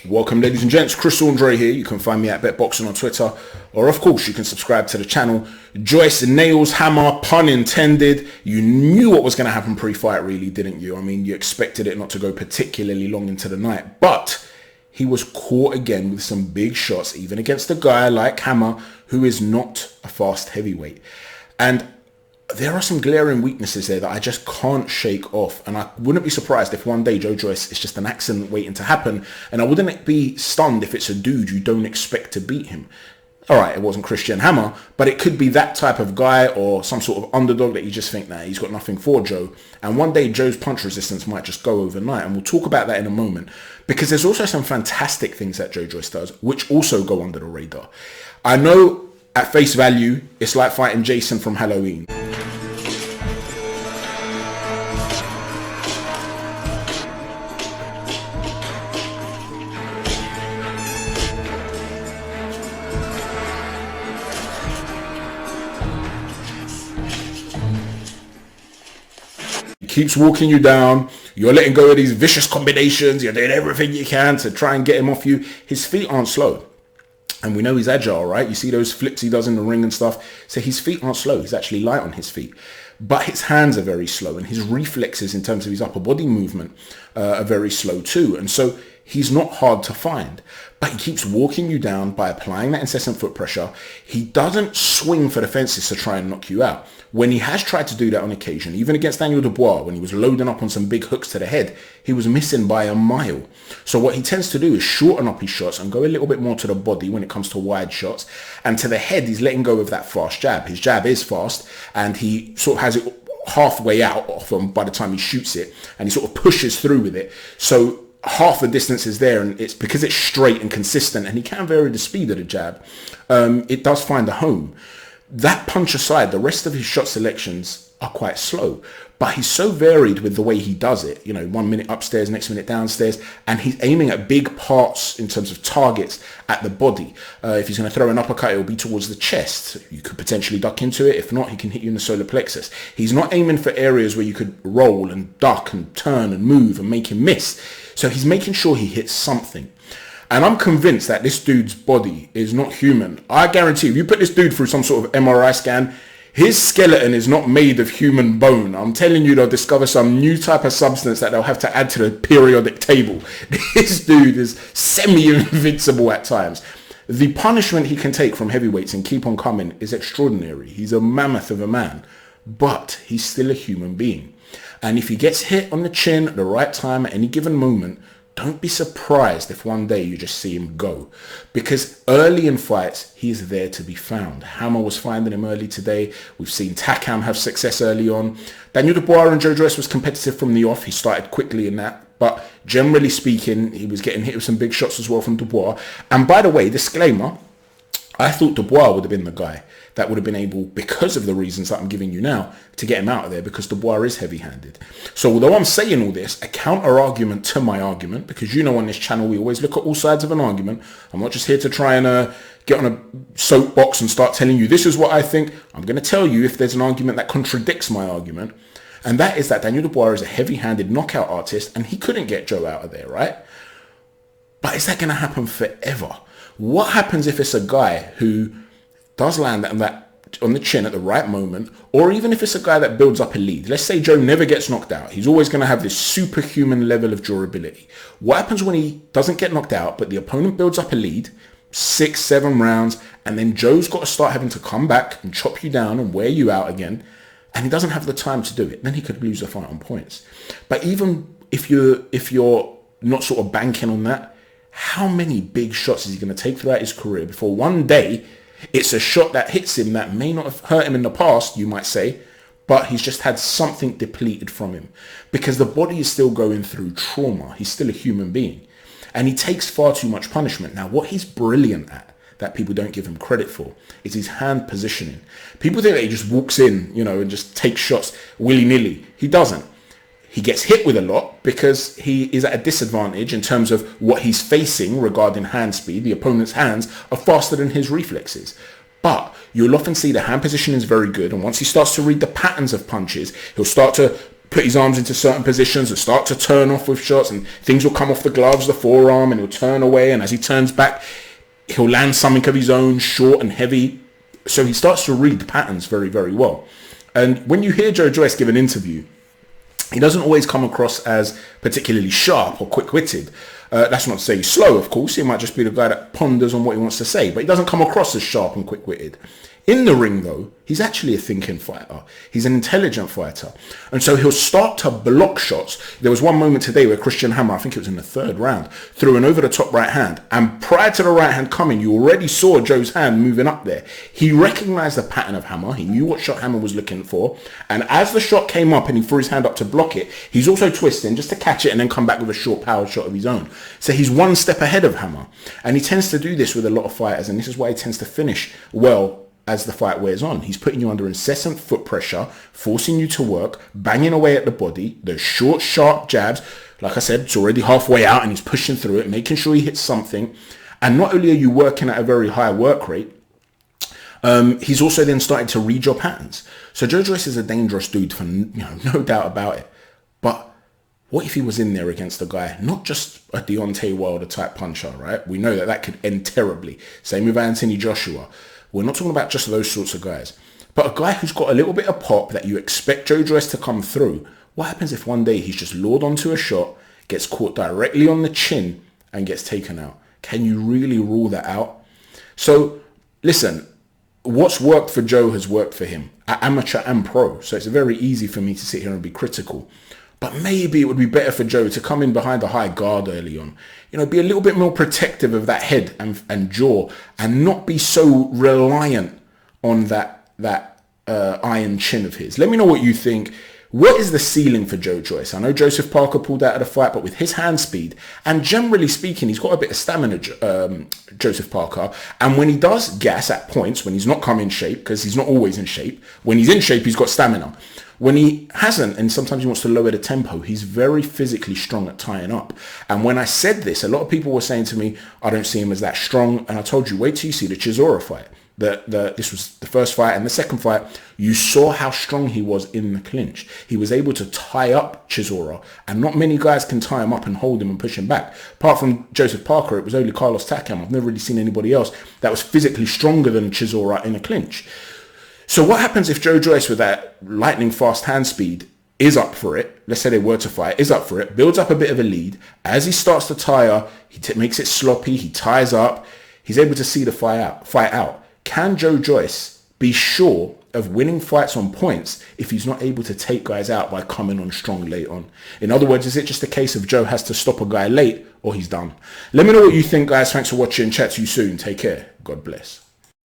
Welcome, ladies and gents. Christain Hammer here. You can find me at BetBoxing on Twitter, or of course you can subscribe to the channel. Joyce nails Hammer, pun intended. You knew what was going to happen pre-fight, really, didn't you? I mean, you expected it not to go particularly long into the night, but he was caught again with some big shots, even against a guy like Hammer, who is not a fast heavyweight. And there are some glaring weaknesses there that I just can't shake off. And I wouldn't be surprised if one day Joe Joyce is just an accident waiting to happen. And I wouldn't be stunned if it's a dude you don't expect to beat him. All right, it wasn't Christain Hammer, but it could be that type of guy or some sort of underdog that you just think, nah, he's got nothing for Joe. And one day Joe's punch resistance might just go overnight. And we'll talk about that in a moment, because there's also some fantastic things that Joe Joyce does, which also go under the radar. I know at face value, it's like fighting Jason from Halloween. Keeps walking you down, you're letting go of these vicious combinations, you're doing everything you can to try and get him off you. His feet aren't slow, and we know he's agile, right? You see those flips he does in the ring and stuff, so his feet aren't slow. He's actually light on his feet, but his hands are very slow, and his reflexes in terms of his upper body movement are very slow too. And so he's not hard to find, but he keeps walking you down by applying that incessant foot pressure. He doesn't swing for the fences to try and knock you out. When he has tried to do that on occasion, even against Daniel Dubois, when he was loading up on some big hooks to the head, he was missing by a mile. So what he tends to do is shorten up his shots and go a little bit more to the body when it comes to wide shots. And to the head, he's letting go of that fast jab. His jab is fast, and he sort of has it halfway out off him by the time he shoots it, and he sort of pushes through with it. So half the distance is there, and it's because it's straight and consistent, and he can vary the speed of the jab. It does find a home. That punch aside, the rest of his shot selections are quite slow, but he's so varied with the way he does it. You know, 1 minute upstairs, next minute downstairs, and he's aiming at big parts in terms of targets at the body. If he's going to throw an uppercut, it'll be towards the chest. You could potentially duck into it. If not, he can hit you in the solar plexus. He's not aiming for areas where you could roll and duck and turn and move and make him miss. So he's making sure he hits something. And I'm convinced that this dude's body is not human. I guarantee if you put this dude through some sort of MRI scan, his skeleton is not made of human bone. I'm telling you, they'll discover some new type of substance that they'll have to add to the periodic table. This dude is semi-invincible at times. The punishment he can take from heavyweights and keep on coming is extraordinary. He's a mammoth of a man, but he's still a human being. And if he gets hit on the chin at the right time at any given moment, don't be surprised if one day you just see him go. Because early in fights, he's there to be found. Hammer was finding him early today. We've seen Takam have success early on. Daniel Dubois and Joe Joyce was competitive from the off. He started quickly in that. But generally speaking, he was getting hit with some big shots as well from Dubois. And by the way, disclaimer, I thought Dubois would have been the guy that would have been able, because of the reasons that I'm giving you now, to get him out of there, because Dubois is heavy-handed. So although I'm saying all this, a counter-argument to my argument, because you know on this channel we always look at all sides of an argument. I'm not just here to try and get on a soapbox and start telling you this is what I think. I'm going to tell you if there's an argument that contradicts my argument, and that is that Daniel Dubois is a heavy-handed knockout artist, and he couldn't get Joe out of there, right? But is that going to happen forever? What happens if it's a guy who does land that on the chin at the right moment, or even if it's a guy that builds up a lead? Let's say Joe never gets knocked out. He's always going to have this superhuman level of durability. What happens when he doesn't get knocked out, but the opponent builds up a lead, 6-7 rounds, and then Joe's got to start having to come back and chop you down and wear you out again, and he doesn't have the time to do it? Then he could lose the fight on points. But even if you're not sort of banking on that, how many big shots is he going to take throughout his career before one day it's a shot that hits him that may not have hurt him in the past, you might say, but he's just had something depleted from him? Because the body is still going through trauma. He's still a human being. And he takes far too much punishment. Now, what he's brilliant at, that people don't give him credit for, is his hand positioning. People think that he just walks in, and just takes shots willy-nilly. He doesn't. He gets hit with a lot because he is at a disadvantage in terms of what he's facing regarding hand speed. The opponent's hands are faster than his reflexes. But you'll often see the hand position is very good, and once he starts to read the patterns of punches, he'll start to put his arms into certain positions and start to turn off with shots, and things will come off the gloves, the forearm, and he'll turn away, and as he turns back, he'll land something of his own, short and heavy. So he starts to read patterns very, very well. And when you hear Joe Joyce give an interview, he doesn't always come across as particularly sharp or quick-witted. That's not to say he's slow, of course. He might just be the guy that ponders on what he wants to say, but he doesn't come across as sharp and quick-witted. In the ring, though, he's actually a thinking fighter. He's an intelligent fighter. And so he'll start to block shots. There was one moment today where Christain Hammer, I think it was in the third round, threw an over-the-top right hand. And prior to the right hand coming, you already saw Joe's hand moving up there. He recognized the pattern of Hammer. He knew what shot Hammer was looking for. And as the shot came up and he threw his hand up to block it, he's also twisting just to catch it and then come back with a short power shot of his own. So he's one step ahead of Hammer. And he tends to do this with a lot of fighters. And this is why he tends to finish well as the fight wears on. He's putting you under incessant foot pressure, forcing you to work, banging away at the body, those short, sharp jabs. Like I said, it's already halfway out and he's pushing through it, making sure he hits something. And not only are you working at a very high work rate, he's also then starting to read your patterns. So Joe Joyce is a dangerous dude, for no doubt about it. But what if he was in there against a guy, not just a Deontay Wilder type puncher, right? We know that could end terribly. Same with Anthony Joshua. We're not talking about just those sorts of guys, but a guy who's got a little bit of pop that you expect Joe Joyce to come through. What happens if one day he's just lured onto a shot, gets caught directly on the chin and gets taken out? Can you really rule that out? So listen, what's worked for Joe has worked for him, amateur and pro. So it's very easy for me to sit here and be critical. But maybe it would be better for Joe to come in behind the high guard early on. Be a little bit more protective of that head and jaw and not be so reliant on that iron chin of his. Let me know what you think. What is the ceiling for Joe Joyce? I know Joseph Parker pulled out of the fight, but with his hand speed and generally speaking, he's got a bit of stamina, Joseph Parker. And when he does gas at points, when he's not come in shape, because he's not always in shape, when he's in shape, he's got stamina. When he hasn't, and sometimes he wants to lower the tempo, he's very physically strong at tying up. And when I said this, a lot of people were saying to me, I don't see him as that strong. And I told you, wait till you see the Chisora fight. This was the first fight, and the second fight, you saw how strong he was in the clinch. He was able to tie up Chisora, and not many guys can tie him up and hold him and push him back. Apart from Joseph Parker, it was only Carlos Takam. I've never really seen anybody else that was physically stronger than Chisora in a clinch. So what happens if Joe Joyce with that lightning fast hand speed is up for it? Let's say they were to fight, is up for it, builds up a bit of a lead. As he starts to tire, he makes it sloppy, he ties up, he's able to see the fight out. Can Joe Joyce be sure of winning fights on points if he's not able to take guys out by coming on strong late on? In other words, is it just a case of Joe has to stop a guy late or he's done? Let me know what you think, guys. Thanks for watching. Chat to you soon. Take care. God bless.